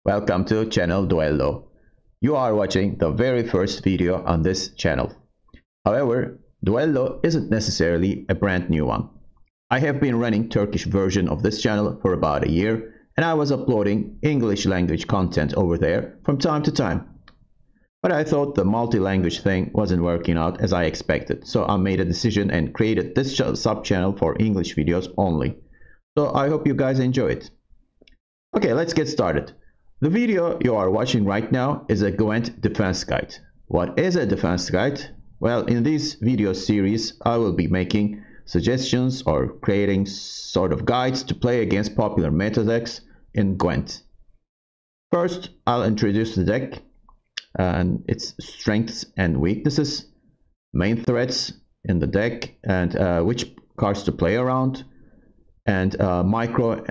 Welcome to channel Duello. You are watching the very first video on this channel. However, Duello isn't necessarily a brand new one. I have been running Turkish version of this channel for about a year, and I was uploading English language content over there from time to time. But I thought the multi-language thing wasn't working out as I expected, so I made a decision and created this sub-channel for English videos only. So I hope you guys enjoy it. Okay, let's get started. The video you are watching right now is a Gwent defense guide. What is a defense guide? Well, in this video series, I will be making suggestions or creating sort of guides to play against popular meta decks in Gwent. First, I'll introduce the deck and its strengths and weaknesses, main threats in the deck, and which cards to play around, and macro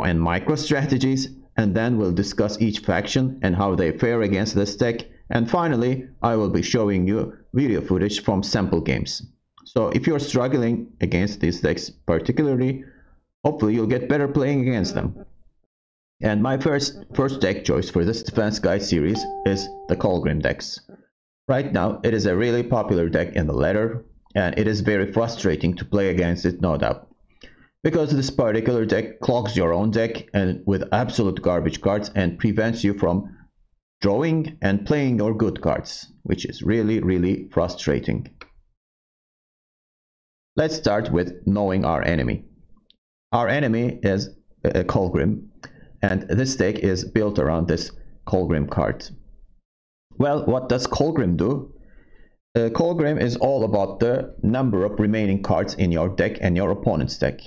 and micro strategies. And then we'll discuss each faction and how they fare against this deck. And finally, I will be showing you video footage from sample games. So if you're struggling against these decks particularly, hopefully you'll get better playing against them. And my first deck choice for this defense guide series is the Kolgrim decks. Right now, it is a really popular deck in the ladder, and it is very frustrating to play against it, no doubt. Because this particular deck clogs your own deck and with absolute garbage cards and prevents you from drawing and playing your good cards, which is really frustrating. Let's start with knowing our enemy. Our enemy is Kolgrim, and this deck is built around this Kolgrim card. Well, what does Kolgrim do? Kolgrim is all about the number of remaining cards in your deck and your opponent's deck.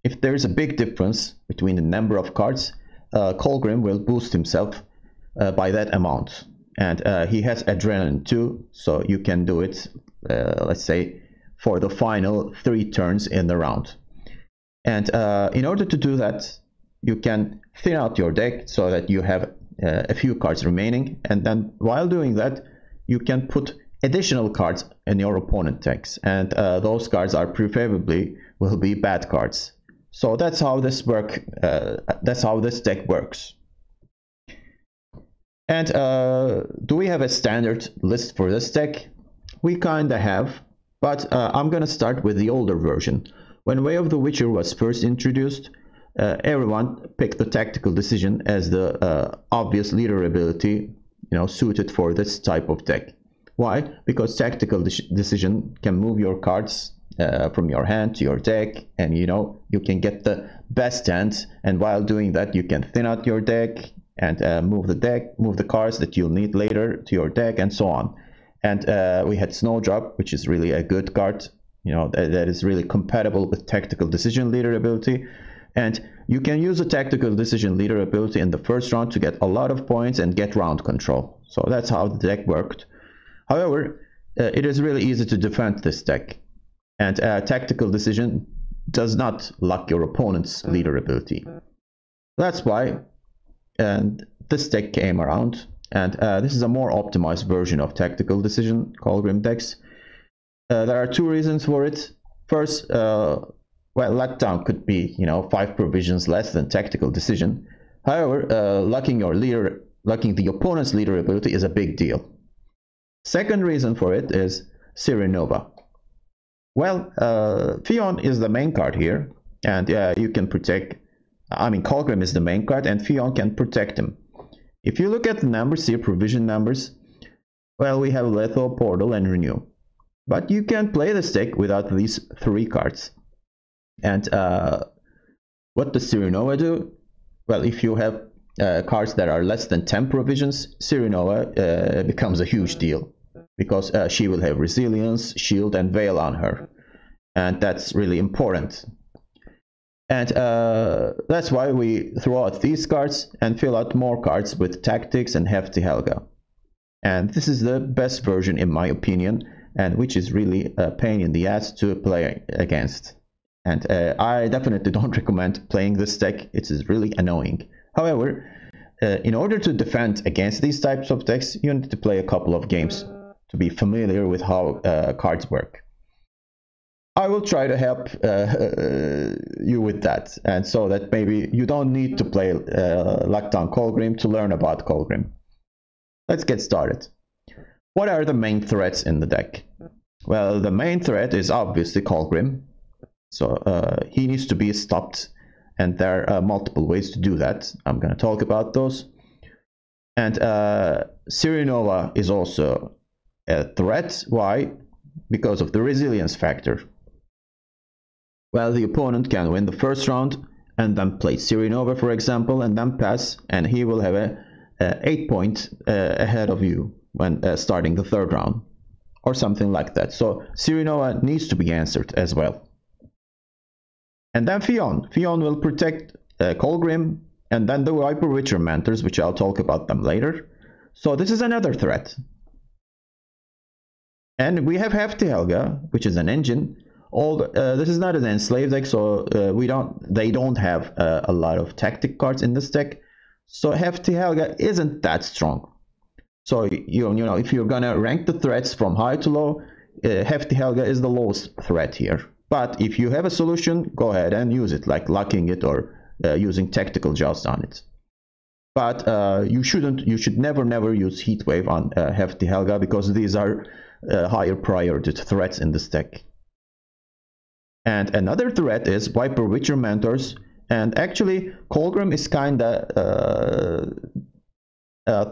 If there is a big difference between the number of cards, Kolgrim will boost himself by that amount. And he has adrenaline too, so you can do it, let's say, for the final 3 turns in the round. And in order to do that, you can thin out your deck so that you have a few cards remaining. And then while doing that, you can put additional cards in your opponent decks. And those cards are preferably will be bad cards. So that's how this deck works. And do we have a standard list for this deck? We kinda have, but I'm gonna start with the older version. When Way of the Witcher was first introduced, everyone picked the tactical decision as the obvious leader ability, suited for this type of deck. Why? Because tactical decision can move your cards from your hand to your deck, and you can get the best hand, and while doing that you can thin out your deck and move the cards that you'll need later to your deck, and so on. And we had Snowdrop, which is really a good card, that is really compatible with tactical decision leader ability. And you can use a tactical decision leader ability in the first round to get a lot of points and get round control. So that's how the deck worked. However, it is really easy to defend this deck. And tactical decision does not lock your opponent's leader ability. That's why this deck came around, and this is a more optimized version of tactical decision Kolgrim decks. There are 2 reasons for it. First, well, letdown could be 5 provisions less than tactical decision. However, locking the opponent's leader ability is a big deal. Second reason for it is Sirenova. Well, Fion is the main card here, and you can protect, Kolgrim is the main card, and Fion can protect him. If you look at the numbers here, provision numbers, well, we have Lethal, Portal, and Renew. But you can play this deck without these 3 cards. And what does Sirenova do? Well, if you have cards that are less than 10 provisions, Sirenova becomes a huge deal. Because she will have Resilience, Shield, and Veil on her. And that's really important. And that's why we throw out these cards and fill out more cards with Tactics and Hefty Helga. And this is the best version in my opinion, and which is really a pain in the ass to play against. And I definitely don't recommend playing this deck. It is really annoying. However, in order to defend against these types of decks, you need to play a couple of games to be familiar with how cards work. I will try to help you with that, and so that maybe you don't need to play Lockdown Kolgrim to learn about Kolgrim. Let's get started. What are the main threats in the deck? Well, the main threat is obviously Kolgrim, so he needs to be stopped, and there are multiple ways to do that. I'm going to talk about those. And Sirinova is also a threat. Why? Because of the resilience factor. Well, the opponent can win the first round and then play Sirinova, for example, and then pass, and he will have a 8 point ahead of you when starting the third round, or something like that. So Sirinova needs to be answered as well. And then Fionn. Fionn will protect Kolgrim, and then the Viper Witcher Mentors, which I'll talk about them later. So this is another threat. And we have Hefty Helga, which is an engine. This is not an enslaved deck, so they don't have a lot of tactic cards in this deck. So Hefty Helga isn't that strong. So you know, if you're gonna rank the threats from high to low, Hefty Helga is the lowest threat here. But if you have a solution, go ahead and use it, like locking it or using tactical joust on it. But you should never use Heatwave on Hefty Helga, because these are higher priority threats in this deck. And another threat is Viper Witcher Mentors, and actually Kolgrim is kinda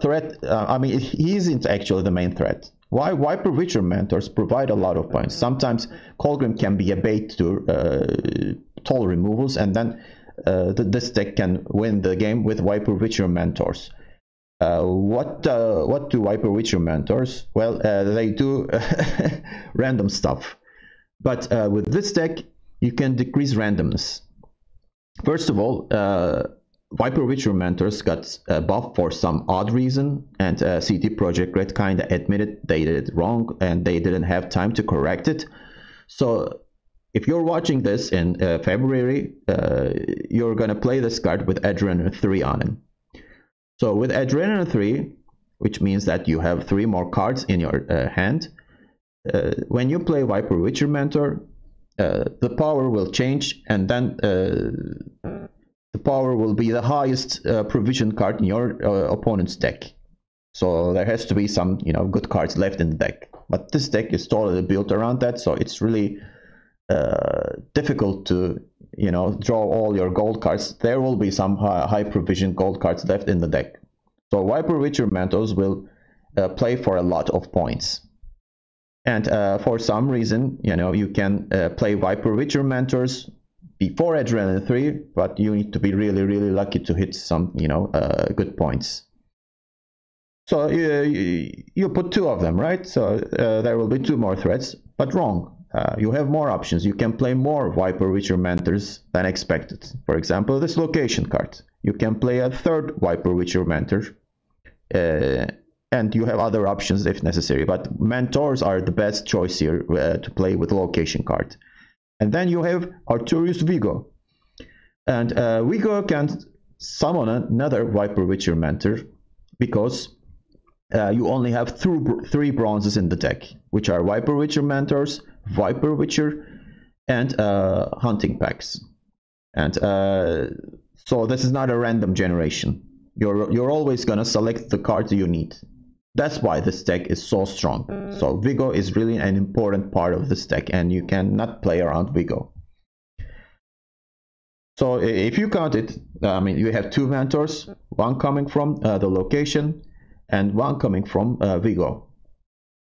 threat. I mean, he isn't actually the main threat. Why? Viper Witcher Mentors provide a lot of points. Sometimes Kolgrim can be a bait to toll removals, and then this deck can win the game with Viper Witcher Mentors. What do Viper Witcher Mentors? Well, they do random stuff. But with this deck, you can decrease randomness. First of all, Viper Witcher Mentors got buffed for some odd reason, and CD Projekt Red kind of admitted they did it wrong and they didn't have time to correct it. So if you're watching this in February, you're going to play this card with Adrenaline 3 on it. So with Adrenaline 3, which means that you have 3 more cards in your hand, when you play Viper Witcher Mentor, the power will change, and then the power will be the highest provision card in your opponent's deck. So there has to be some, good cards left in the deck. But this deck is totally built around that, so it's really difficult to, draw all your gold cards. There will be some high provision gold cards left in the deck. So Viper Witcher Mentors will play for a lot of points. And for some reason, you can play Viper Witcher Mentors before Adrenaline 3, but you need to be really, really lucky to hit some, good points. So you put 2 of them, right? So there will be 2 more threats, but wrong. You have more options. You can play more Viper Witcher Mentors than expected. For example, this location card. You can play a 3rd Viper Witcher Mentor. And you have other options if necessary, but Mentors are the best choice here to play with location card. And then you have Artorius Vigo. And Vigo can summon another Viper Witcher Mentor, because you only have 3 bronzes in the deck, which are Viper Witcher Mentors, Viper Witcher, and Hunting Packs. And so this is not a random generation. You're always gonna select the cards you need. That's why this deck is so strong. So Vigo is really an important part of this deck, and you cannot play around Vigo. So if you count it, you have 2 Mentors, 1 coming from the location and 1 coming from Vigo.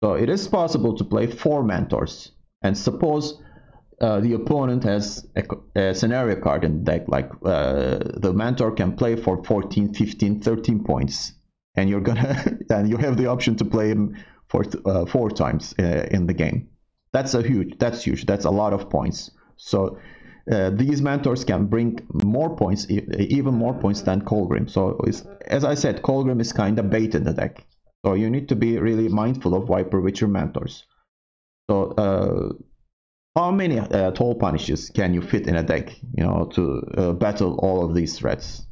So it is possible to play 4 Mentors. And suppose the opponent has a scenario card in the deck, like the Mentor can play for 14, 15, 13 points. And you're gonna, and you have the option to play him for 4 times in the game. That's huge. That's a lot of points. So these Mentors can bring more points, even more points than Kolgrim. So as I said, Kolgrim is kind of bait in the deck. So you need to be really mindful of Viper Witcher Mentors. So how many toll punishes can you fit in a deck, to battle all of these threats?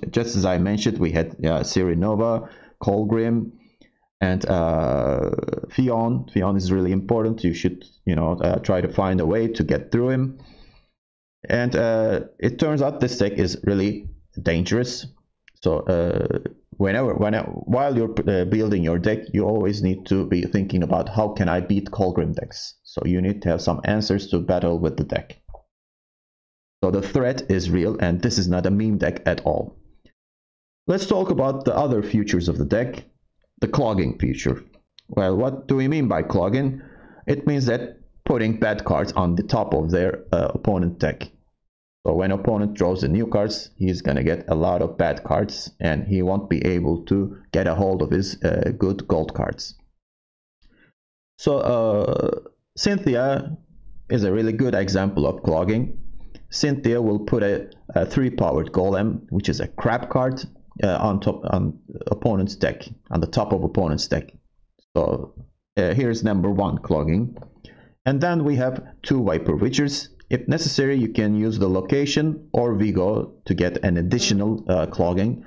Just as I mentioned, we had Sirinova, Kolgrim, And Fion is really important. You should, try to find a way to get through him. And it turns out this deck is really dangerous. So while you're building your deck, you always need to be thinking about how can I beat Kolgrim decks. So you need to have some answers to battle with the deck. So the threat is real, and this is not a meme deck at all. Let's talk about the other features of the deck. The clogging feature. Well, what do we mean by clogging? It means that putting bad cards on the top of their opponent deck. So when opponent draws the new cards, he's gonna get a lot of bad cards, and he won't be able to get a hold of his good gold cards. So Cynthia is a really good example of clogging. Cynthia will put a 3-powered golem, which is a crap card, on opponent's deck, on the top of opponent's deck. So here's number 1, clogging. And then we have 2 Viper Witchers. If necessary, you can use the location or Vigo to get an additional clogging.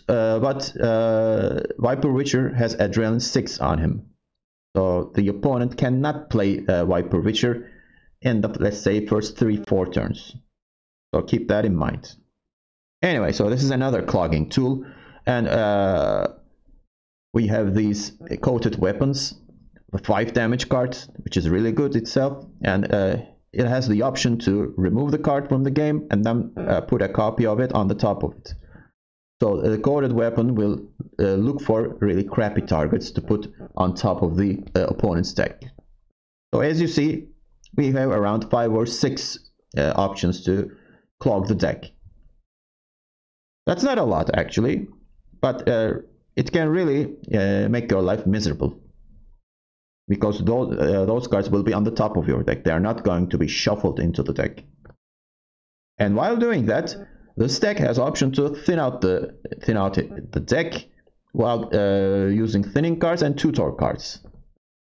But Viper Witcher has Adrenaline 6 on him. So the opponent cannot play Viper Witcher in the, let's say, first 3-4 turns. So keep that in mind. Anyway, so this is another clogging tool, and we have these coated weapons, the 5 damage card, which is really good itself, and it has the option to remove the card from the game and then put a copy of it on the top of it. So the coated weapon will look for really crappy targets to put on top of the opponent's deck. So as you see, we have around 5 or 6 options to clog the deck. That's not a lot actually, but it can really make your life miserable, because those cards will be on the top of your deck. They are not going to be shuffled into the deck. And while doing that, this deck has option to thin out the deck while using thinning cards and tutor cards.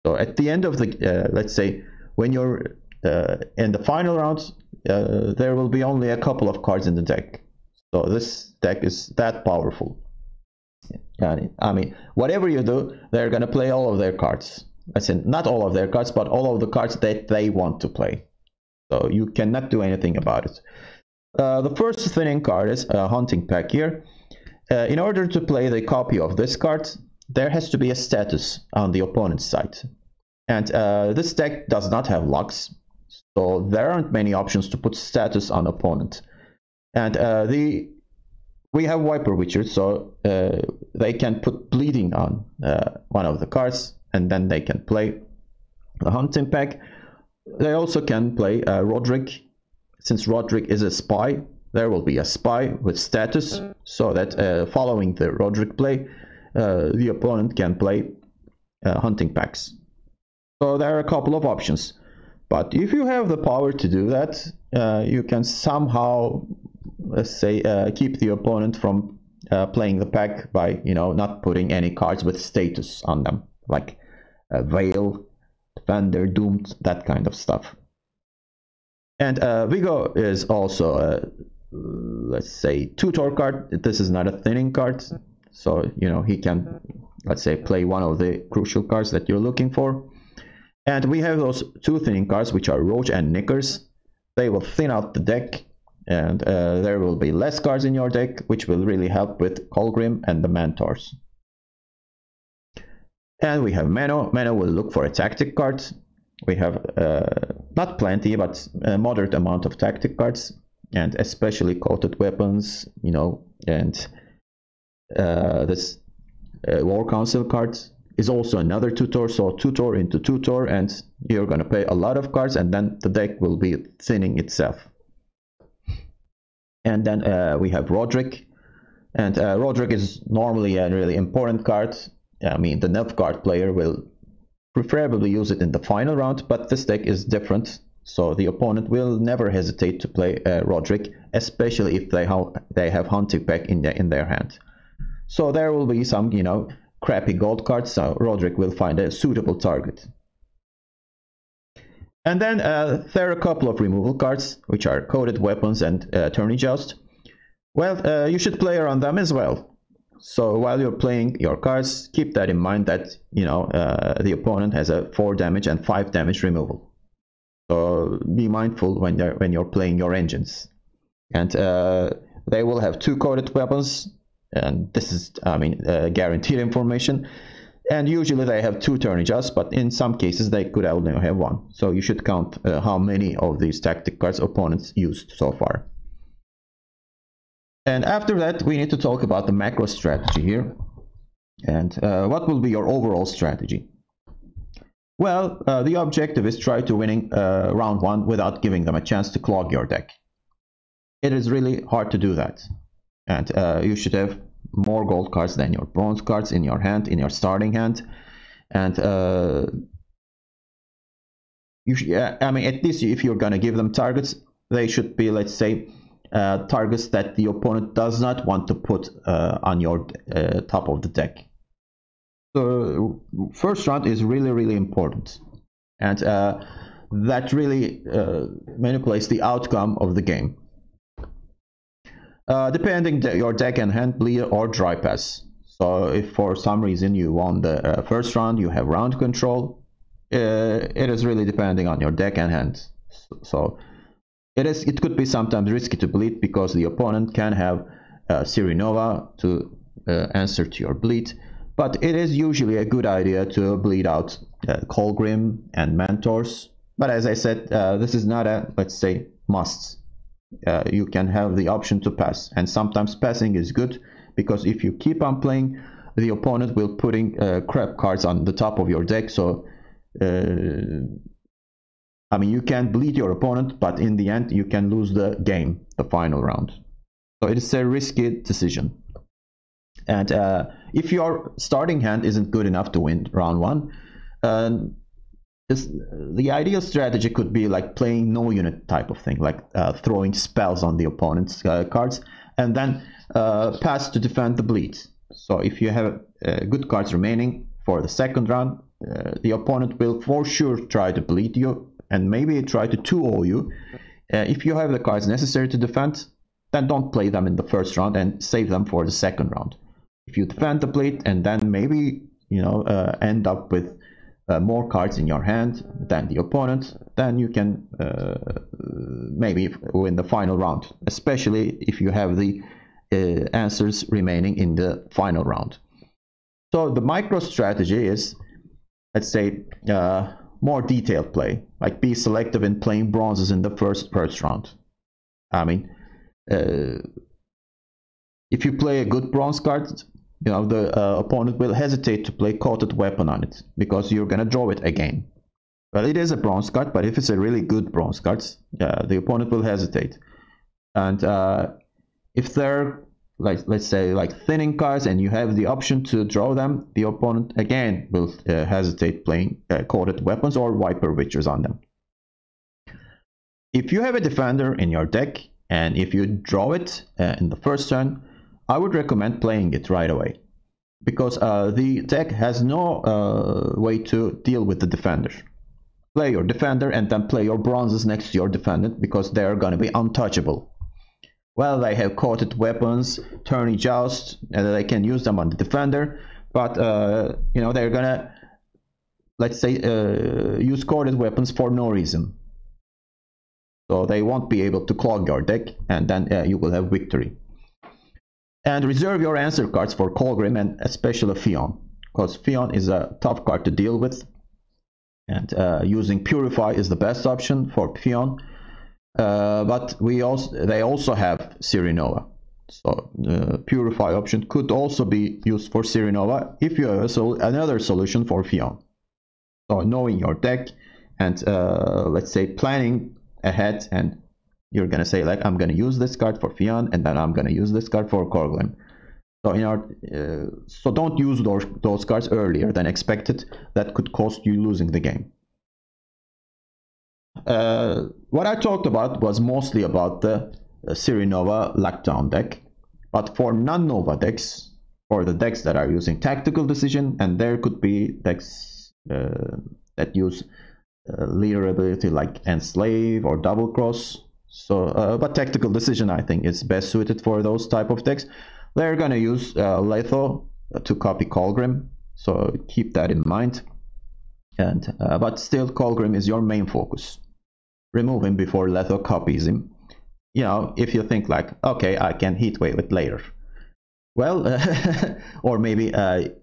So at the end of the let's say when you're in the final rounds, there will be only a couple of cards in the deck. So this deck is that powerful. I mean, whatever you do, they're gonna play all of their cards. I said not all of their cards, but all of the cards that they want to play. So you cannot do anything about it. The first thinning card is a hunting pack here. In order to play the copy of this card, there has to be a status on the opponent's side. And this deck does not have locks, so there aren't many options to put status on opponent. And we have Viper Witchers, so they can put bleeding on one of the cards, and then they can play the hunting pack. They also can play Roderick. Since Roderick is a spy, there will be a spy with status, so that following the Roderick play, the opponent can play hunting packs. So there are a couple of options, but if you have the power to do that, you can somehow, let's say, keep the opponent from playing the pack by, not putting any cards with status on them, like Veil, Defender, Doomed, that kind of stuff. And Vigo is also a, let's say, tutor card. This is not a thinning card, so he can, let's say, play one of the crucial cards that you're looking for. And we have those 2 thinning cards, which are Roach and Knickers. They will thin out the deck, and there will be less cards in your deck, which will really help with Kolgrim and the Mentors. And we have Mano. Mano will look for a tactic card. We have not plenty, but a moderate amount of tactic cards, and especially coated weapons, and this War Council card is also another tutor, so tutor into tutor, and you're going to play a lot of cards, and then the deck will be thinning itself. And then we have Roderick, and Roderick is normally a really important card. I mean, the Nilfgaard player will preferably use it in the final round, but this deck is different, so the opponent will never hesitate to play Roderick, especially if they have hunting pack in their hand. So there will be some, crappy gold cards, so Roderick will find a suitable target. And then there are a couple of removal cards, which are coated weapons and Tourney Joust. Well, you should play around them as well. So while you're playing your cards, keep that in mind that the opponent has a 4 damage and 5 damage removal. So be mindful when you're playing your engines. And they will have 2 coated weapons, and this is guaranteed information. And usually they have 2 turn adjusts, but in some cases they could only have 1. So you should count how many of these tactic cards opponents used so far. And after that, we need to talk about the macro strategy here. And what will be your overall strategy? Well, the objective is try to winning round 1 without giving them a chance to clog your deck. It is really hard to do that. And you should have more gold cards than your bronze cards in your hand, in your starting hand. And at least if you're gonna give them targets, they should be, let's say, targets that the opponent does not want to put on your top of the deck. So first round is really important, and that really manipulates the outcome of the game. Depending your deck and hand bleed or dry pass. So if for some reason you won the first round, you have round control. It is really depending on your deck and hand. So it could be sometimes risky to bleed because the opponent can have Sirinova to answer to your bleed. But it is usually a good idea to bleed out Kolgrim and Mentors. But as I said, this is not a, let's say, must. You can have the option to pass, and sometimes passing is good because if you keep on playing, the opponent will putting crap cards on the top of your deck. So you can bleed your opponent, but in the end you can lose the game, the final round. So it is a risky decision. And if your starting hand isn't good enough to win round 1, the ideal strategy could be like playing no unit type of thing, like throwing spells on the opponent's cards and then pass to defend the bleed. So if you have good cards remaining for the second round, the opponent will for sure try to bleed you and maybe try to 2-0 you. If you have the cards necessary to defend, then don't play them in the first round and save them for the second round. If you defend the bleed and then maybe end up with more cards in your hand than the opponent, then you can maybe win the final round, especially if you have the answers remaining in the final round. So the micro strategy is, let's say, more detailed play, like be selective in playing bronzes in the first round. If you play a good bronze card, the opponent will hesitate to play coated weapon on it because you're gonna draw it again. Well, it is a bronze card, but if it's a really good bronze card, the opponent will hesitate. And if they're let's say thinning cards and you have the option to draw them, the opponent again will hesitate playing coated weapons or Viper Witchers on them. If you have a defender in your deck and if you draw it in the first turn, I would recommend playing it right away, because the deck has no way to deal with the defender. Play your defender and then play your bronzes next to your defendant, because they are going to be untouchable. Well, they have coated weapons, tourney joust, and they can use them on the defender, but they're gonna, let's say, use coated weapons for no reason. So they won't be able to clog your deck, and then you will have victory. And reserve your answer cards for Kolgrim and especially Fion, because Fion is a tough card to deal with, and using Purify is the best option for Fion. But they also have Sirinova, so the Purify option could also be used for Sirinova if you have another solution for Fion. So knowing your deck and let's say planning ahead, and you're gonna say I'm gonna use this card for Fion and then I'm gonna use this card for Kolgrim. So so don't use those cards earlier than expected. That could cost you losing the game. What I talked about was mostly about the Sirinova lockdown deck, but for non-Nova decks, or the decks that are using tactical decision, and there could be decks that use leader ability like Enslave or Double Cross. So, but tactical decision I think is best suited for those type of decks. They're gonna use Letho to copy Kolgrim, so keep that in mind. And but still, Kolgrim is your main focus. Remove him before Letho copies him. You know, if you think like, okay, I can heatwave it later. Well, or maybe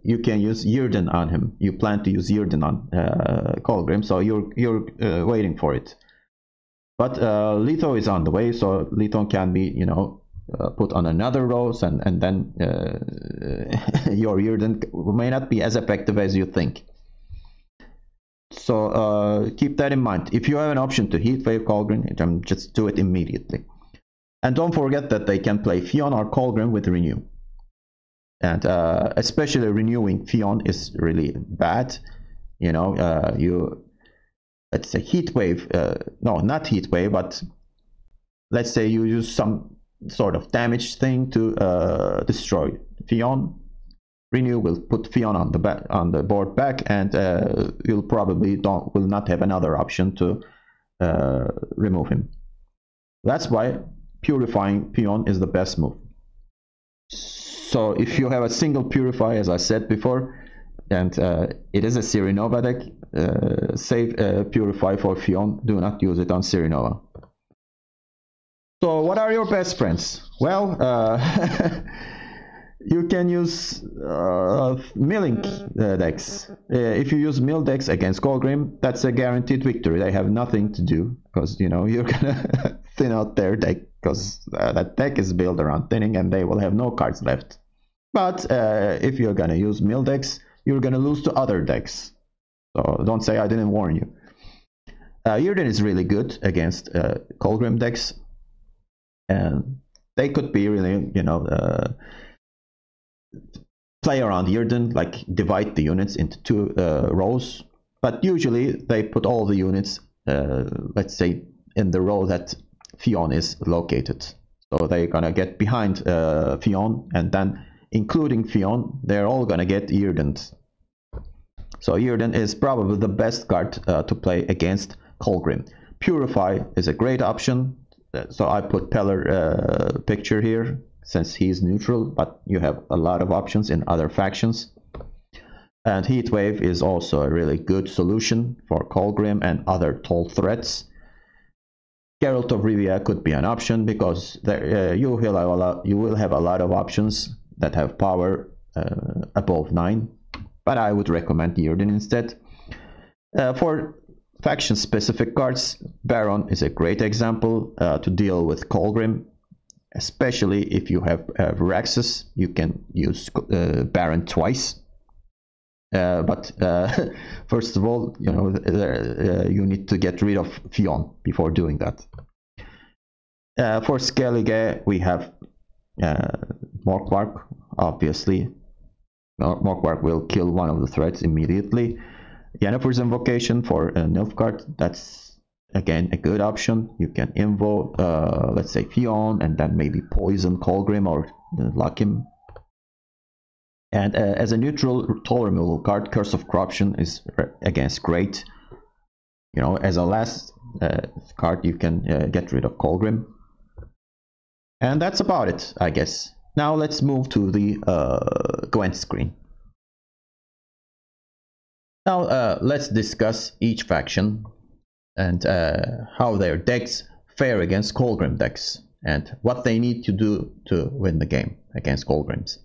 you can use Yrden on him. You plan to use Yrden on Kolgrim, so you're waiting for it. But Letho is on the way, so Letho can be, you know, put on another rose, and then your Yrden may not be as effective as you think. So keep that in mind. If you have an option to heatwave Kolgrim, just do it immediately. And don't forget that they can play Fionn or Kolgrim with Renew. And especially renewing Fionn is really bad. You know, let's say heatwave, no, not heatwave, but let's say you use some sort of damage thing to destroy Fionn. Renew will put Fionn on the board back, and you'll probably will not have another option to remove him. That's why purifying Fionn is the best move. So if you have a single purify, as I said before, and it is a Sirinova deck, save purify for Fionn. Do not use it on Sirinova. So what are your best friends? Well, you can use milling decks. If you use mill decks against Kolgrim, that's a guaranteed victory. They have nothing to do, because you know you're gonna thin out their deck, because that deck is built around thinning, and they will have no cards left. But if you're gonna use mill decks, you're gonna lose to other decks. So don't say I didn't warn you. Yrden is really good against Kolgrim decks, and they could be really, you know, play around Yrden, like divide the units into two rows. But usually they put all the units, let's say, in the row that Fionn is located. So they're gonna get behind Fionn, and then including Fionn, they're all gonna get Yrden. So Yrden is probably the best card to play against Kolgrim. Purify is a great option. So I put Peller picture here since he's neutral, but you have a lot of options in other factions. And Heatwave is also a really good solution for Kolgrim and other tall threats. Geralt of Rivia could be an option, because there, you will have a lot of options that have power above 9, but I would recommend Yrden instead. For faction specific cards, Baron is a great example to deal with Kolgrim, especially if you have Raxus. You can use Baron twice. But first of all, you know, you need to get rid of Fionn before doing that. For Skellige, we have Morkvark, obviously. Morkvark will kill one of the threats immediately. Yennefer's Invocation for Nilfgaard, that's again a good option. You can invoke, let's say, Fionn, and then maybe poison Kolgrim or lock him. And as a neutral toll removal card, Curse of Corruption is against great. You know, as a last card, you can get rid of Kolgrim. And that's about it, I guess. Now let's move to the Gwent screen. Now let's discuss each faction and how their decks fare against Kolgrim decks, and what they need to do to win the game against Kolgrims.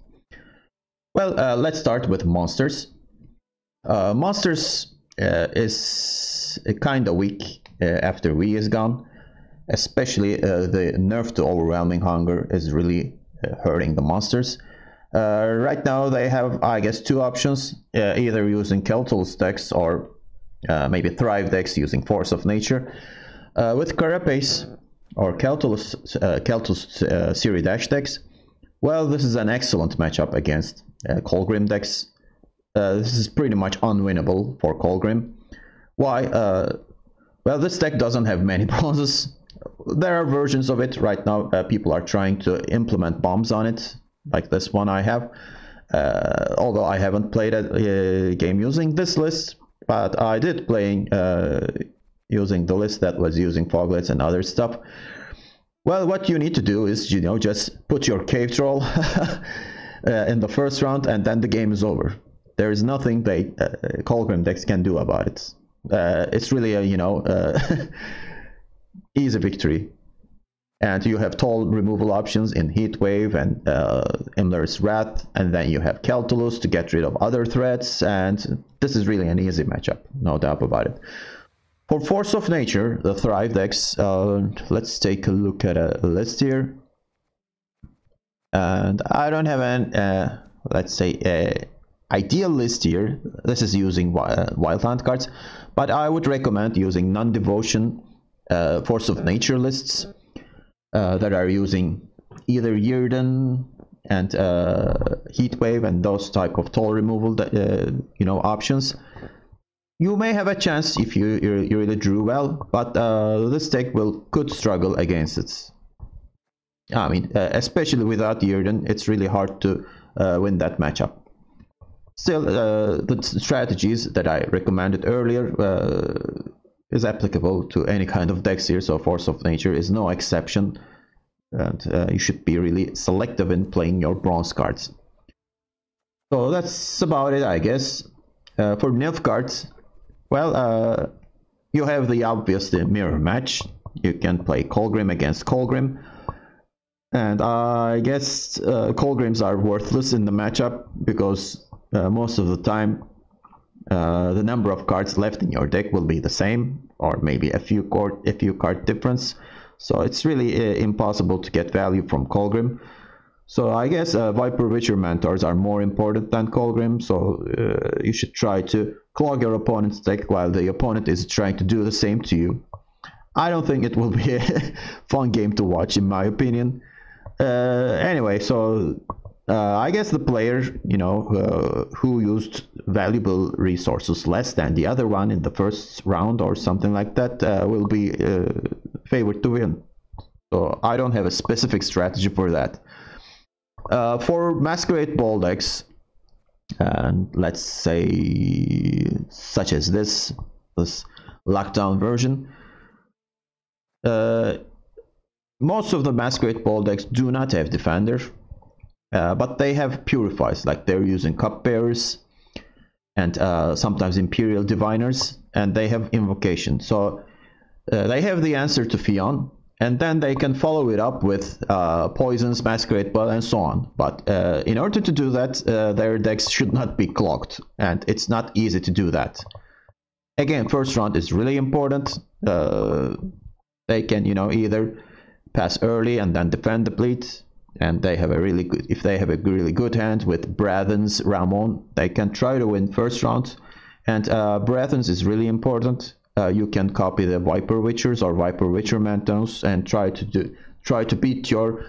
Well, let's start with monsters. Monsters is kind of weak after V is gone. Especially the nerf to Overwhelming Hunger is really hurting the monsters. Right now they have, I guess, two options, either using Keltul's decks or maybe Thrive decks using Force of Nature. With Carapace or Keltul's Siri Dash decks, well, this is an excellent matchup against Kolgrim decks. This is pretty much unwinnable for Kolgrim. Why? Well, this deck doesn't have many bronzes. There are versions of it right now. People are trying to implement bombs on it, like this one I have. Although I haven't played a game using this list, but I did playing using the list that was using Foglets and other stuff. Well, what you need to do is, just put your cave troll in the first round, and then the game is over. There is nothing they Kolgrim decks can do about it. It's really a easy victory. And you have toll removal options in Heatwave and Imler's Wrath, and then you have Keltulus to get rid of other threats, and this is really an easy matchup, no doubt about it. For Force of Nature, the Thrive decks, let's take a look at a list here. And I don't have an, let's say, ideal list here. This is using Wild Hunt cards, but I would recommend using non-devotion Force of Nature lists. That are using either Yrden and Heatwave and those type of toll removal options. You may have a chance if you really drew well, but this deck could struggle against it. I mean, especially without Yrden, it's really hard to win that matchup. Still, the strategies that I recommended earlier is applicable to any kind of decks here, so Force of Nature is no exception, and you should be really selective in playing your bronze cards. So that's about it, I guess. For Nilf cards, well, you have the obvious mirror match. You can play Kolgrim against Kolgrim, and I guess Kolgrims are worthless in the matchup because most of the time the number of cards left in your deck will be the same, or maybe a few card difference. So it's really impossible to get value from Kolgrim. So I guess Viper Witcher Mentors are more important than Kolgrim. So you should try to clog your opponent's deck while the opponent is trying to do the same to you. I don't think it will be a fun game to watch, in my opinion. Anyway, so I guess the player, who used valuable resources less than the other one in the first round or something like that will be favored to win. So I don't have a specific strategy for that. For Masquerade Ball decks, and let's say such as this lockdown version, most of the Masquerade Ball decks do not have Defender. But they have Purifies, like they're using Cupbearers and sometimes Imperial Diviners, and they have Invocation. So they have the answer to Fion, and then they can follow it up with Poisons, Masquerade Ball, and so on. But in order to do that, their decks should not be clogged, and it's not easy to do that. Again, first round is really important. They can, either pass early and then defend the bleed. And they have if they have a really good hand with Brathens, Ramon, they can try to win first round. And Brathens is really important. You can copy the Viper Witchers or Viper Witcher Mantos and try to beat your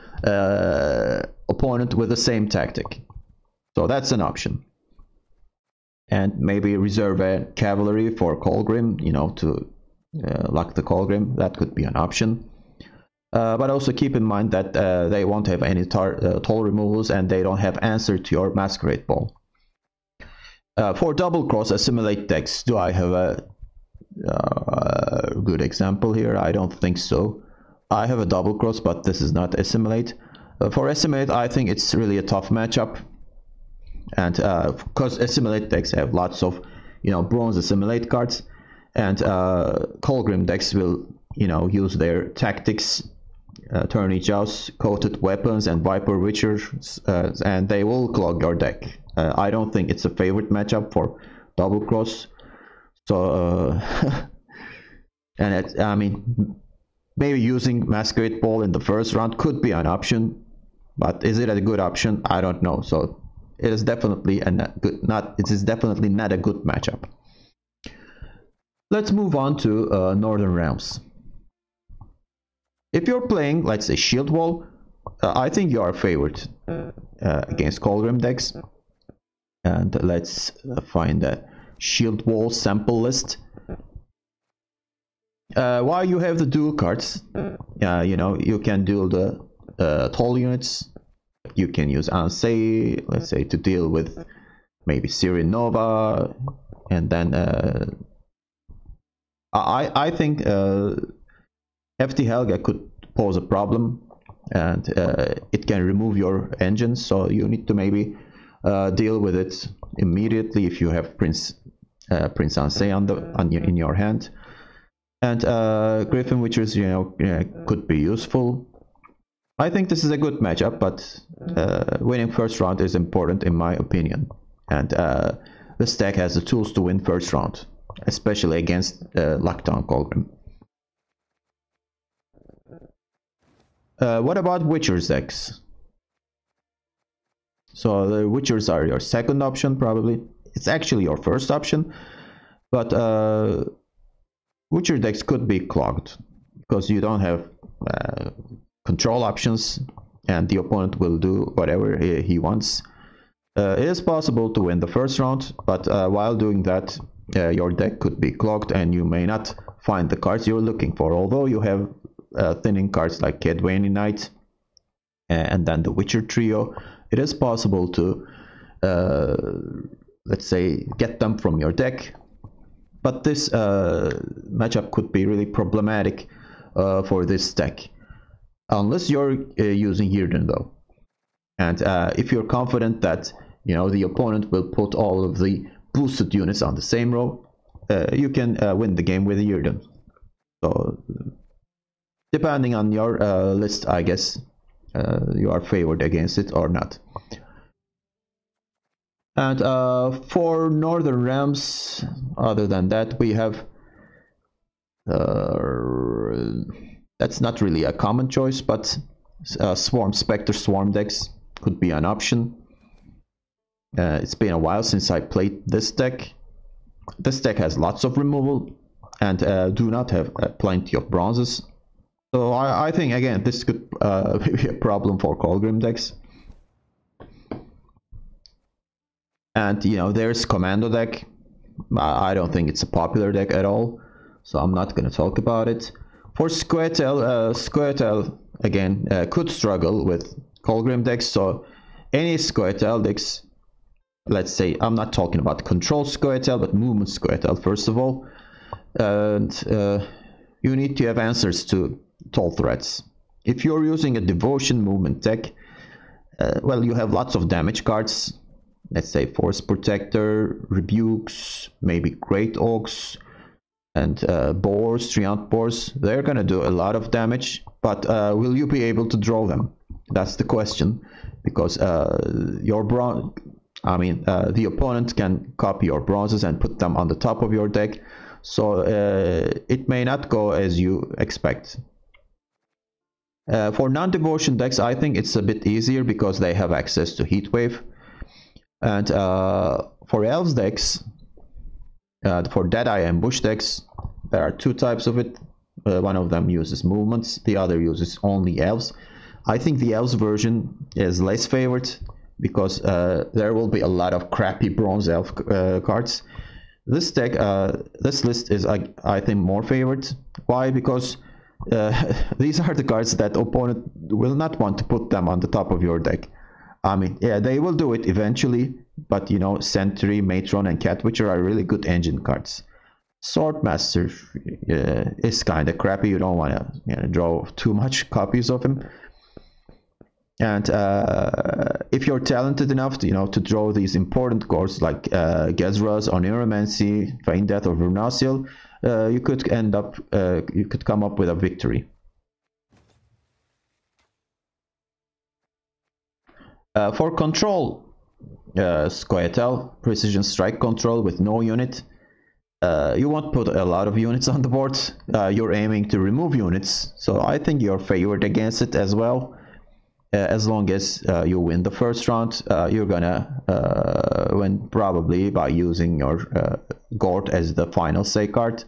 opponent with the same tactic. So that's an option. And maybe reserve a Cavalry for Kolgrim, to lock the Kolgrim. That could be an option. But also keep in mind that they won't have any toll removals, and they don't have answer to your Masquerade Ball. For Double Cross Assimilate decks, do I have a good example here? I don't think so. I have a Double Cross, but this is not Assimilate. For Assimilate, I think it's really a tough matchup, and because Assimilate decks have lots of bronze Assimilate cards, and Kolgrim decks will use their tactics, Tourney Joust, Coated Weapons, and Viper Witchers, and they will clog your deck. I don't think it's a favorite matchup for Double Cross. So, I mean, maybe using Masquerade Ball in the first round could be an option, but is it a good option? I don't know. So it is definitely not a good matchup. Let's move on to Northern Realms. If you're playing, let's say, Shield Wall, I think you are favored against Kolgrim decks. And let's find a Shield Wall sample list. While you have the dual cards, you can duel the toll units. You can use Ansei, let's say, to deal with maybe Sirin Nova, and then I think FT Helga could pose a problem, and it can remove your engines, so you need to maybe deal with it immediately if you have Prince Ansei in your hand. And Griffin Witchers, could be useful. I think this is a good matchup, but winning first round is important in my opinion. And this deck has the tools to win first round, especially against Lockdown Kolgrim. What about Witchers decks? So the Witchers are your second option, probably. It's actually your first option, but Witcher decks could be clogged because you don't have control options, and the opponent will do whatever he wants. It is possible to win the first round, but while doing that, your deck could be clogged and you may not find the cards you're looking for. Although you have thinning cards like Kedwayne Knight and then the Witcher trio, it is possible to, let's say, get them from your deck. But this matchup could be really problematic for this deck, unless you're using Hirden though. And if you're confident that the opponent will put all of the boosted units on the same row, you can win the game with Hirden. So depending on your list, I guess you are favored against it or not. And for Northern Realms, other than that, we have that's not really a common choice, but Spectre Swarm decks could be an option. It's been a while since I played this deck. This deck has lots of removal and do not have plenty of bronzes. So I think, again, this could be a problem for Kolgrim decks. And there's Commando deck. I don't think it's a popular deck at all, so I'm not going to talk about it. For Squirtle, again, could struggle with Kolgrim decks. So any Squirtle decks, let's say, I'm not talking about control Squirtle, but movement Squirtle first of all. And you need to have answers to toll threats. If you're using a Devotion movement deck, well, you have lots of damage cards. Let's say Force Protector, Rebukes, maybe Great Oaks, and Boars, Treant Boars. They're gonna do a lot of damage, but will you be able to draw them? That's the question, because the opponent can copy your bronzes and put them on the top of your deck, so it may not go as you expect. For non-devotion decks, I think it's a bit easier because they have access to Heatwave. And for Elves decks, for Deadeye and Bush decks, there are two types of it. One of them uses movements, the other uses only Elves. I think the Elves version is less favored because there will be a lot of crappy Bronze Elf cards. This deck, this list is, I think, more favored. Why? Because these are the cards that opponent will not want to put them on the top of your deck. I mean, yeah, they will do it eventually, but Sentry, Matron, and Cat Witcher are really good engine cards. Swordmaster is kind of crappy. You don't want to draw too much copies of him. And if you're talented enough to draw these important cards like Gezras, Oniromancy, Feign Death, or Vernasiel, you could come up with a victory. For control, Squirtle, Precision Strike control with no unit. You won't put a lot of units on the board. You're aiming to remove units, so I think you're favored against it as well. As long as you win the first round, you're gonna win probably by using your Gort as the final say card.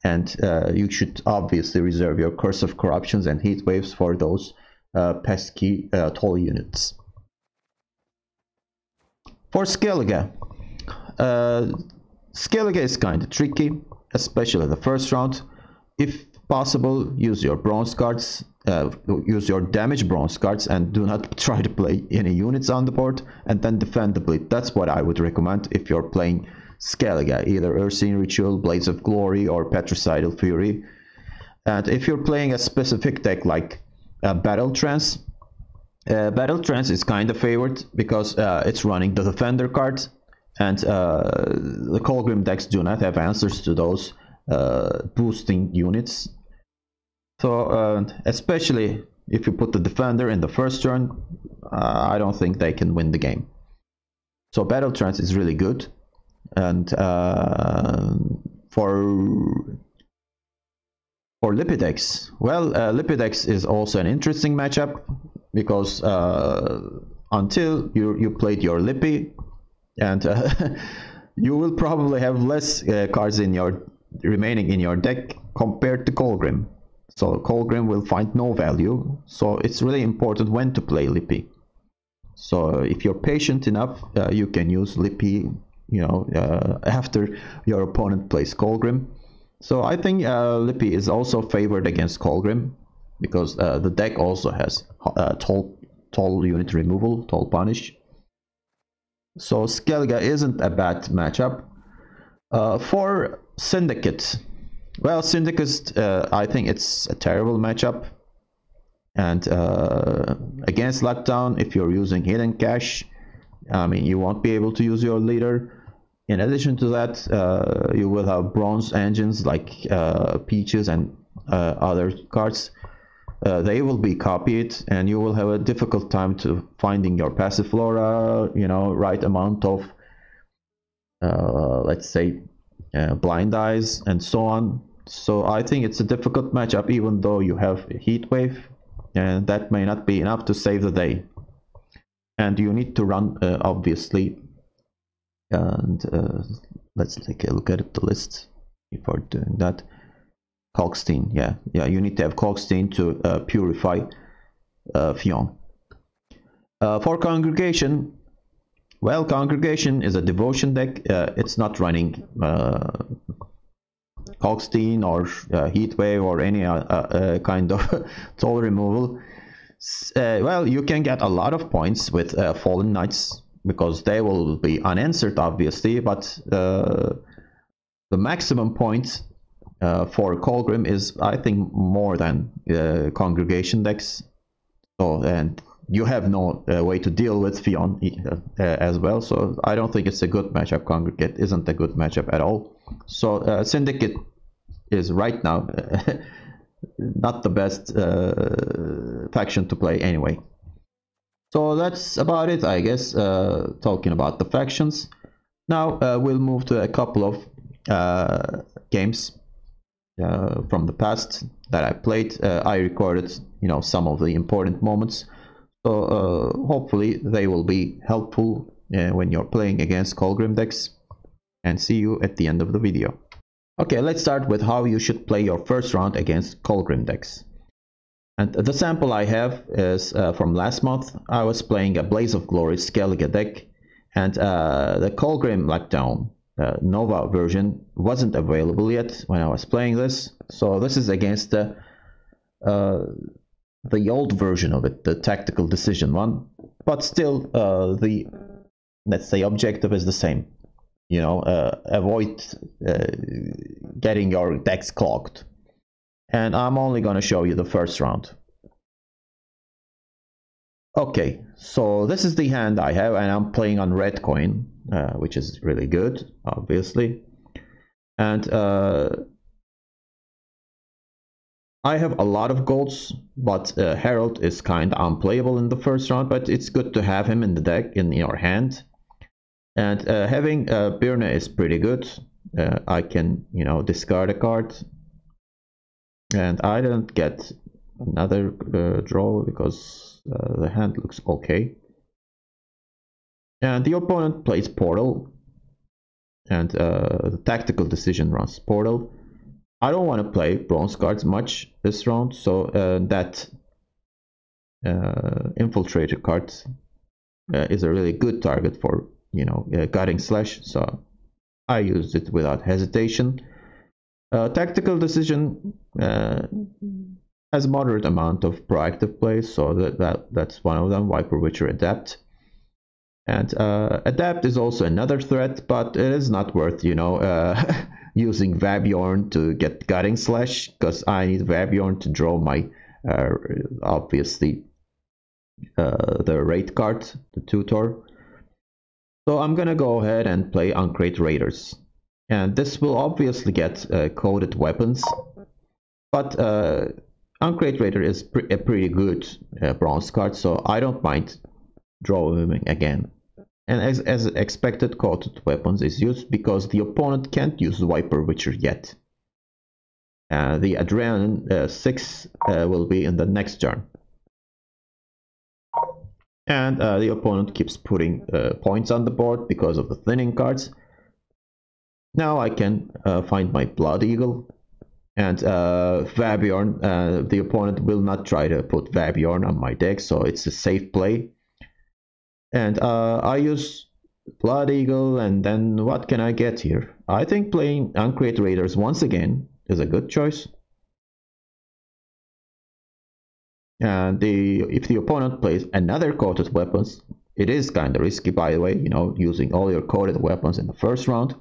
And you should obviously reserve your Curse of Corruptions and Heat Waves for those pesky toll units. For Skellige, Skellige is kind of tricky, especially the first round. If possible, use your bronze cards, use your damage bronze cards, and do not try to play any units on the board, and then defend the bleed. That's what I would recommend if you're playing Skellige, either Ursine Ritual, Blades of Glory, or Patricidal Fury. And if you're playing a specific deck like Battle Trance. Battle Trance is kind of favored because it's running the Defender card, and the Kolgrim decks do not have answers to those boosting units. So especially if you put the Defender in the first turn, I don't think they can win the game. So Battle Trance is really good, and for Lipidex, well, Lipidex is also an interesting matchup because until you played your Lippy, and you will probably have less cards in your remaining in your deck compared to Kolgrim. So Kolgrim will find no value. So it's really important when to play Lippy. So if you're patient enough, you can use Lippy, after your opponent plays Kolgrim. So I think Lippy is also favored against Kolgrim because the deck also has toll unit removal, toll punish. So Skellige isn't a bad matchup. For Syndicate, well, Syndicate, I think it's a terrible matchup. And against Lockdown, if you're using Hidden Cache, I mean, you won't be able to use your leader. In addition to that, you will have bronze engines like Peaches and other cards. They will be copied, and you will have a difficult time to finding your Passiflora, right amount of, let's say, blind eyes and so on. So I think it's a difficult matchup, even though you have Heat Wave, and that may not be enough to save the day. And you need to run, obviously. And let's take a look at the list before doing that. Kalkstein, yeah, you need to have Kalkstein to purify Fionn. For Congregation, well, Congregation is a devotion deck. It's not running Kalkstein or Heatwave or any kind of toll removal. Well, you can get a lot of points with Fallen Knights because they will be unanswered, obviously, but the maximum points for Kolgrim is, I think, more than Congregation decks. So, and you have no way to deal with Fionn as well, so I don't think it's a good matchup. Congregate isn't a good matchup at all. So Syndicate is right now not the best faction to play anyway. So that's about it, I guess, talking about the factions. Now we'll move to a couple of games from the past that I played. I recorded, some of the important moments. So hopefully they will be helpful when you're playing against Kolgrim decks. And see you at the end of the video. Okay, let's start with how you should play your first round against Kolgrim decks. And the sample I have is from last month. I was playing a Blaze of Glory Skellige deck, and the Kolgrim Lockdown Nova version wasn't available yet when I was playing this. So this is against the old version of it, the Tactical Decision one. But still, the, let's say, objective is the same. Avoid getting your decks clogged. And I'm only going to show you the first round. Okay, so this is the hand I have, and I'm playing on red coin, which is really good, obviously. And I have a lot of golds, but Herald is kind of unplayable in the first round, but it's good to have him in the deck, in your hand. And having Birne is pretty good. I can, discard a card. And I didn't get another draw because the hand looks okay. And the opponent plays Portal. And the Tactical Decision runs Portal. I don't want to play bronze cards much this round, so that Infiltrator card is a really good target for, Guiding Slash, so I used it without hesitation. Tactical Decision has a moderate amount of proactive plays, so that's one of them. Viper Witcher Adapt. And Adapt is also another threat, but it is not worth, using Vabjorn to get Guiding Slash, because I need Vabjorn to draw my obviously the raid card, the tutor. So I'm gonna go ahead and play Uncrate Raiders, and this will obviously get coded weapons, but Uncrate Raider is a pretty good bronze card, so I don't mind drawing him again. And as expected, coded weapons is used because the opponent can't use Viper Witcher yet. The Adrenaline 6 will be in the next turn. And the opponent keeps putting points on the board because of the thinning cards. Now I can find my Blood Eagle. And Vabjorn, the opponent will not try to put Vabjorn on my deck, so it's a safe play. And I use Blood Eagle, and then what can I get here? I think playing Uncrate Raiders once again is a good choice. And if the opponent plays another coded weapons, it is kind of risky, by the way, you know, using all your coded weapons in the first round.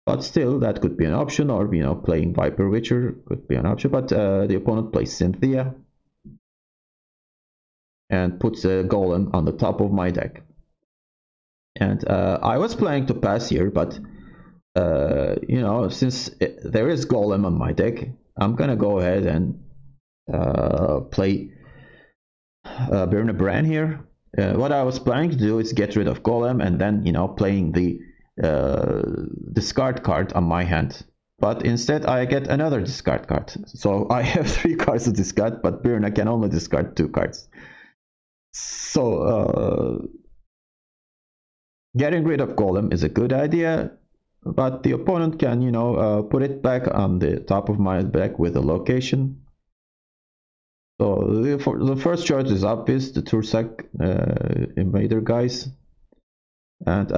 But still, that could be an option, or, you know, playing Viper Witcher could be an option. But the opponent plays Cynthia and puts a Golem on the top of my deck. And I was planning to pass here, but you know, since there is Golem on my deck, I'm gonna go ahead and play Birna Bran here. What I was planning to do is get rid of Golem and then, you know, playing the discard card on my hand. But instead I get another discard card. So I have 3 cards to discard, but Birna can only discard 2 cards. So getting rid of Golem is a good idea, but the opponent can, you know, put it back on the top of my deck with a location. So the first choice is obvious, the Tursak Invader guys. And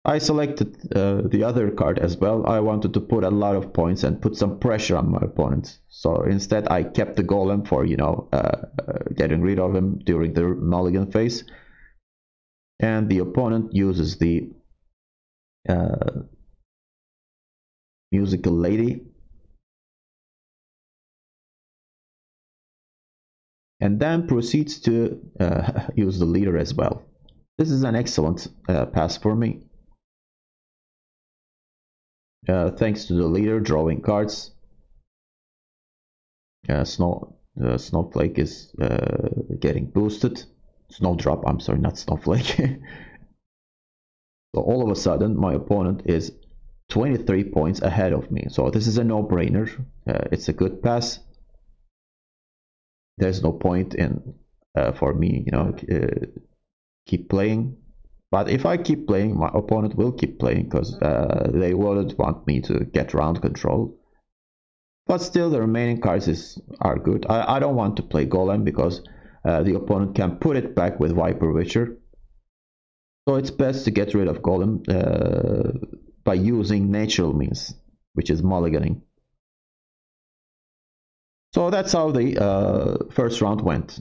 I selected the other card as well. I wanted to put a lot of points and put some pressure on my opponent. So instead I kept the Golem for, you know, getting rid of him during the mulligan phase. And the opponent uses the Musical Lady. And then proceeds to use the leader as well. This is an excellent pass for me. Thanks to the leader drawing cards. Snowflake is getting boosted. Snowdrop, I'm sorry, not Snowflake. So all of a sudden my opponent is 23 points ahead of me. So this is a no-brainer. It's a good pass. There's no point in for me, you know, keep playing. But if I keep playing, my opponent will keep playing because they wouldn't want me to get round control. But still, the remaining cards are good. I don't want to play Golem because the opponent can put it back with Viper Witcher. So it's best to get rid of Golem by using natural means, which is mulliganing. So that's how the first round went.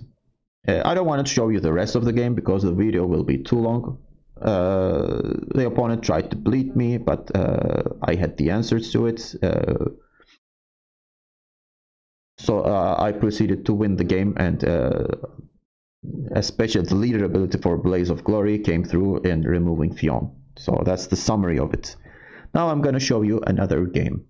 I don't want to show you the rest of the game because the video will be too long. The opponent tried to bleed me, but I had the answers to it. So I proceeded to win the game, and especially the leader ability for Blaze of Glory came through in removing Fionn. So that's the summary of it. Now I'm going to show you another game.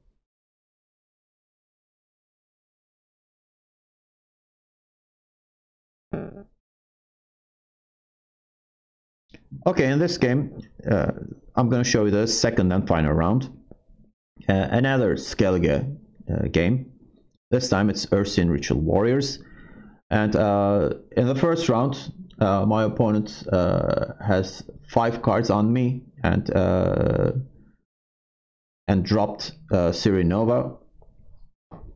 Okay, in this game, I'm going to show you the second and final round. Another Skellige game. This time it's Ursine Ritual Warriors. And in the first round, my opponent has 5 cards on me and dropped Sirinova.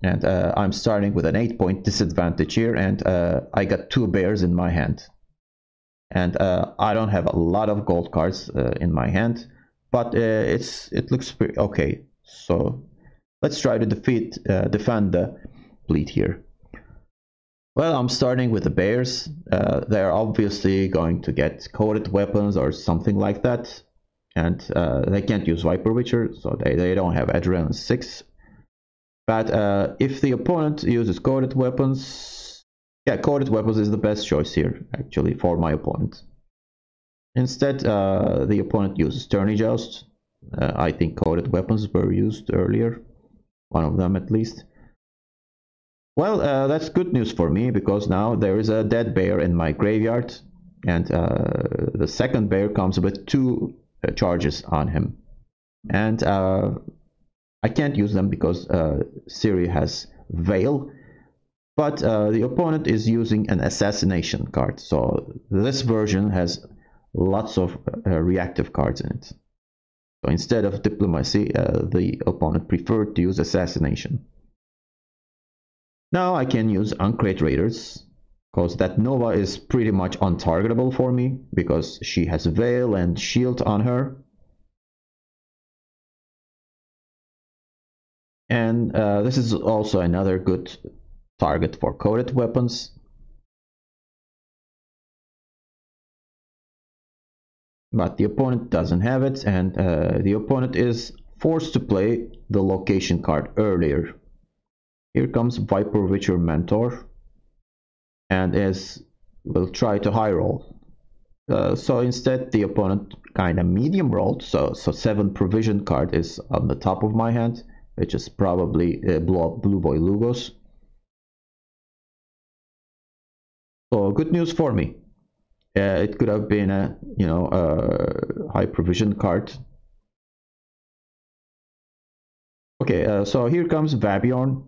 And I'm starting with an 8-point disadvantage here, and I got 2 bears in my hand. And I don't have a lot of gold cards in my hand, but it looks pretty okay. So let's try to defend the bleed here. Well, I'm starting with the bears. They're obviously going to get coded weapons or something like that, and they can't use Viper Witcher, so they don't have Adrenaline 6. But if the opponent uses coded weapons, yeah, coded weapons is the best choice here, actually, for my opponent. Instead, the opponent uses tourney joust. I think coded weapons were used earlier, one of them at least. Well, that's good news for me, because now there is a dead bear in my graveyard, and the second bear comes with 2 charges on him. And I can't use them because Ciri has Veil, but the opponent is using an assassination card, so this version has lots of reactive cards in it. So instead of diplomacy, the opponent preferred to use assassination. Now I can use Uncrate Raiders, because that Nova is pretty much untargetable for me, because she has Veil and Shield on her. And this is also another good target for coded weapons. But the opponent doesn't have it, and the opponent is forced to play the location card earlier. Here comes Viper Witcher Mentor, and will try to high roll. So instead the opponent kind of medium rolled, so 7 provision card is on the top of my hand, which is probably Blue Boy Lugos. So good news for me. It could have been a high provision card. Okay, so here comes Vabjorn.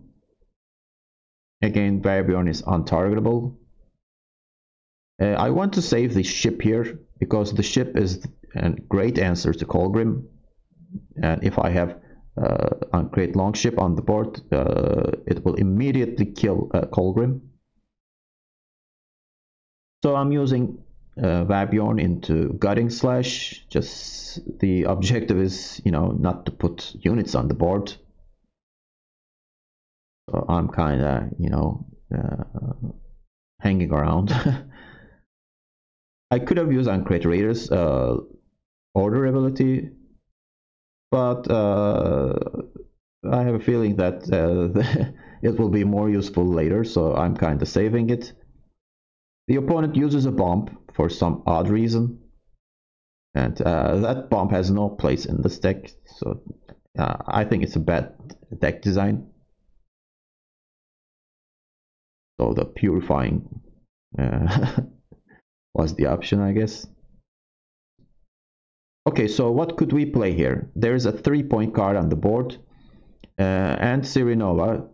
Again, Vabjorn is untargetable. I want to save the ship here, because the ship is a great answer to Kolgrim. And if I have Uncrate Longship on the board, it will immediately kill Kolgrim. So I'm using Vabjorn into Gutting Slash. Just the objective is, not to put units on the board. So I'm kind of, hanging around. I could have used Uncrate Raiders order ability, but I have a feeling that it will be more useful later, so I'm kind of saving it. The opponent uses a bomb for some odd reason, and that bomb has no place in this deck, so I think it's a bad deck design. So the Purifying was the option, I guess. Okay, so what could we play here? There's a 3-point card on the board, and Ciri Nova.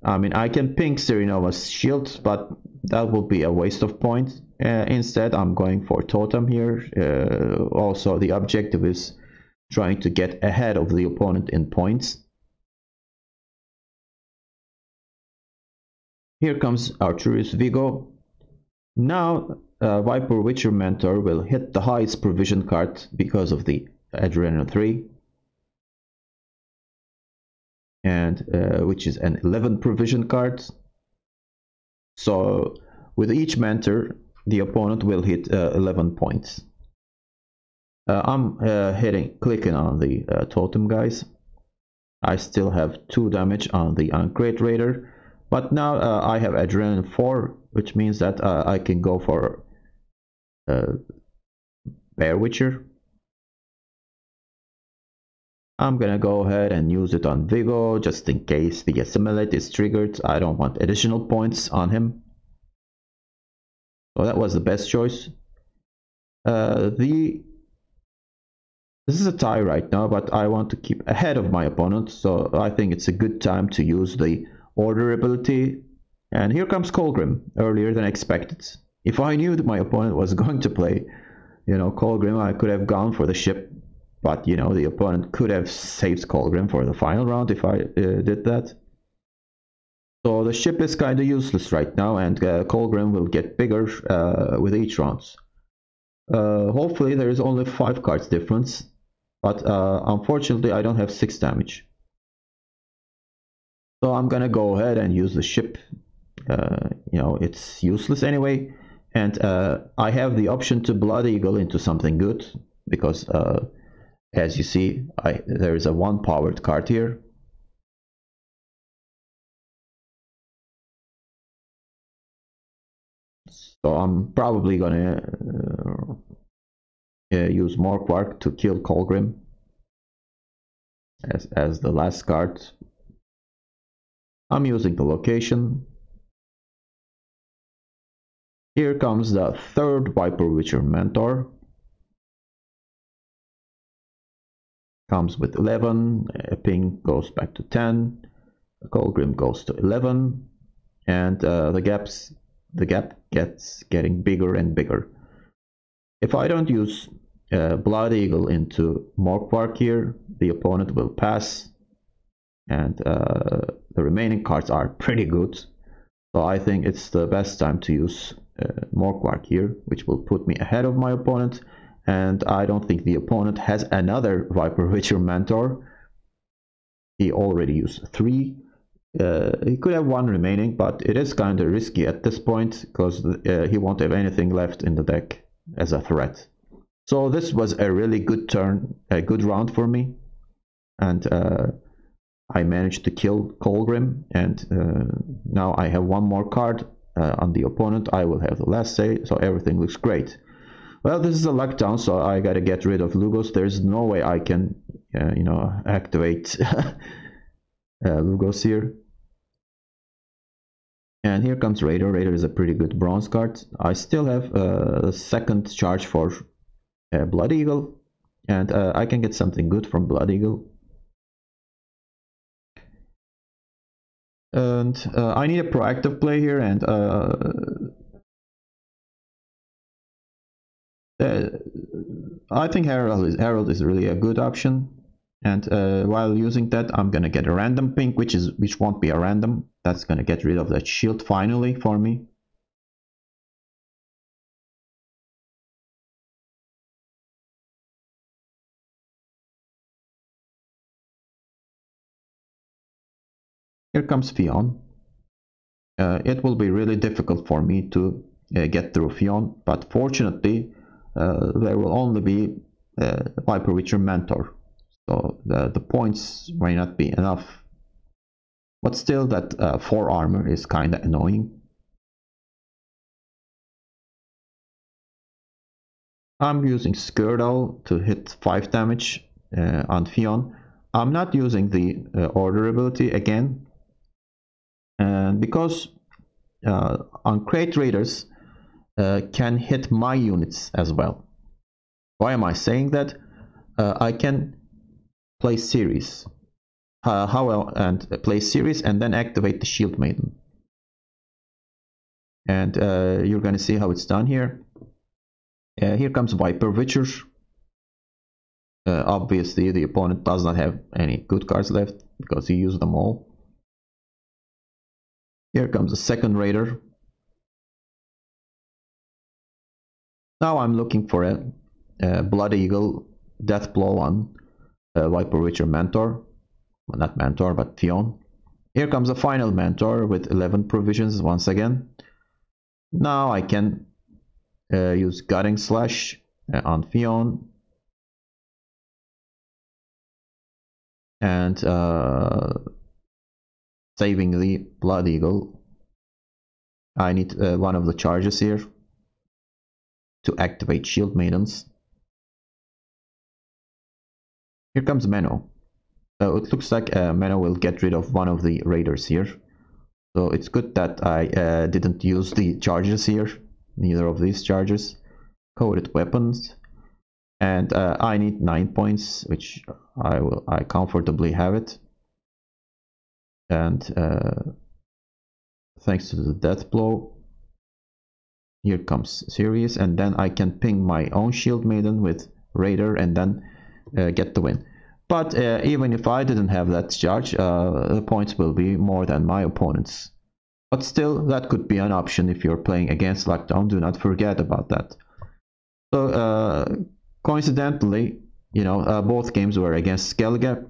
I mean, I can ping Ciri Nova's shield, but that would be a waste of points. Instead, I'm going for Totem here. Also, the objective is trying to get ahead of the opponent in points. Here comes Arturius Vigo. Now, Viper Witcher Mentor will hit the highest provision card because of the Adrenaline 3. And which is an 11 provision card. So with each mentor, the opponent will hit 11 points. I'm clicking on the totem, guys. I still have 2 damage on the Uncrate Raider, but now I have Adrenaline 4, which means that I can go for Bear Witcher. I'm gonna go ahead and use it on Vigo, just in case the Assimilate is triggered. I don't want additional points on him. So that was the best choice. This is a tie right now, but I want to keep ahead of my opponent, so I think it's a good time to use the order ability. And here comes Kolgrim, earlier than expected. If I knew that my opponent was going to play, Kolgrim, I could have gone for the ship. But, the opponent could have saved Kolgrim for the final round if I did that. So the ship is kind of useless right now, and Kolgrim will get bigger with each round. Hopefully there is only 5 cards difference, but unfortunately I don't have 6 damage. So I'm gonna go ahead and use the ship. It's useless anyway, and I have the option to Blood Eagle into something good, because as you see, there is a 1 powered card here. So I'm probably gonna use more Quark to kill Kolgrim as the last card. I'm using the location. Here comes the third Viper Witcher Mentor. Comes with 11, ping goes back to 10, Kolgrim goes to 11, and the gap gets getting bigger and bigger. If I don't use Blood Eagle into Morkvark here, the opponent will pass, and the remaining cards are pretty good. So I think it's the best time to use Morkvark here, which will put me ahead of my opponent. And I don't think the opponent has another Viper Witcher Mentor. He already used 3. He could have 1 remaining, but it is kind of risky at this point because he won't have anything left in the deck as a threat. So this was a really good turn, a good round for me. And I managed to kill Kolgrim, and now I have 1 more card on the opponent. I will have the last say, so everything looks great. Well, this is a lockdown, so I gotta get rid of Lugos. There's no way I can, activate Lugos here. And here comes Raider. Raider is a pretty good bronze card. I still have a second charge for Blood Eagle, and I can get something good from Blood Eagle. And I need a proactive play here, and I think Herald is really a good option. And while using that, I'm gonna get a random ping, which won't be a random. That's gonna get rid of that shield finally for me. Here comes Fionn. It will be really difficult for me to get through Fionn, but fortunately there will only be Viper Witcher Mentor, so the points may not be enough. But still, that 4 armor is kinda annoying. I'm using Skirtle to hit 5 damage on Fionn. I'm not using the order ability again, and because on Crate Raiders can hit my units as well. Why am I saying that? I can play series. Play series and then activate the Shield Maiden. And you're gonna see how it's done here. Here comes Viper Witcher. Obviously the opponent does not have any good cards left because he used them all. Here comes the second Raider. Now I'm looking for a Blood Eagle Death Blow on Viper Witcher Mentor. Well, not Mentor, but Fionn. Here comes the final Mentor with 11 provisions once again. Now I can use Gutting Slash on Fionn. And saving the Blood Eagle. I need one of the charges here to activate Shield Maidens. Here comes Menno. It looks like Menno will get rid of one of the raiders here. So it's good that I didn't use the charges here, neither of these charges. Coded weapons. And I need 9 points, which I comfortably have it. And thanks to the death blow, here comes Sirius, and then I can ping my own Shield Maiden with Raider and then get the win. But even if I didn't have that charge, the points will be more than my opponent's. But still, that could be an option if you're playing against Lockdown. Do not forget about that. So coincidentally, both games were against Skellige,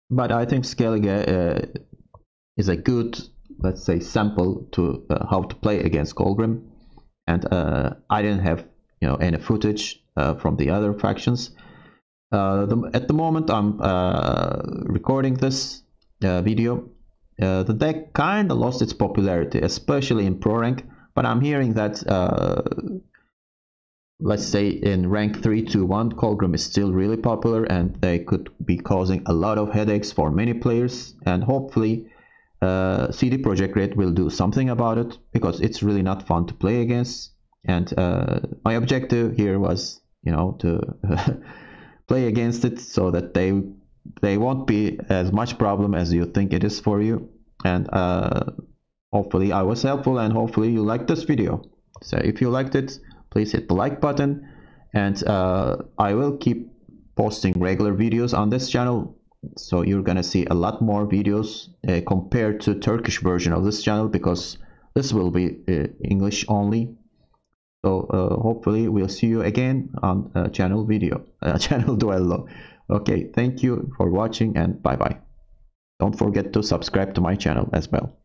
but I think Skellige is a good, let's say, sample to how to play against Kolgrim. And I didn't have any footage from the other factions. At the moment I'm recording this video, the deck kinda lost its popularity, especially in Pro Rank, But I'm hearing that let's say in rank 3-1, Kolgrim is still really popular, and they could be causing a lot of headaches for many players, and hopefully CD Projekt Red will do something about it, because it's really not fun to play against. And my objective here was, to play against it so that they won't be as much problem as you think it is for you. And hopefully I was helpful, and hopefully you liked this video. So if you liked it, please hit the like button, and I will keep posting regular videos on this channel, so you're gonna see a lot more videos compared to Turkish version of this channel, because this will be English only. So hopefully we'll see you again on channel duello. Okay, thank you for watching, and bye bye. Don't forget to subscribe to my channel as well.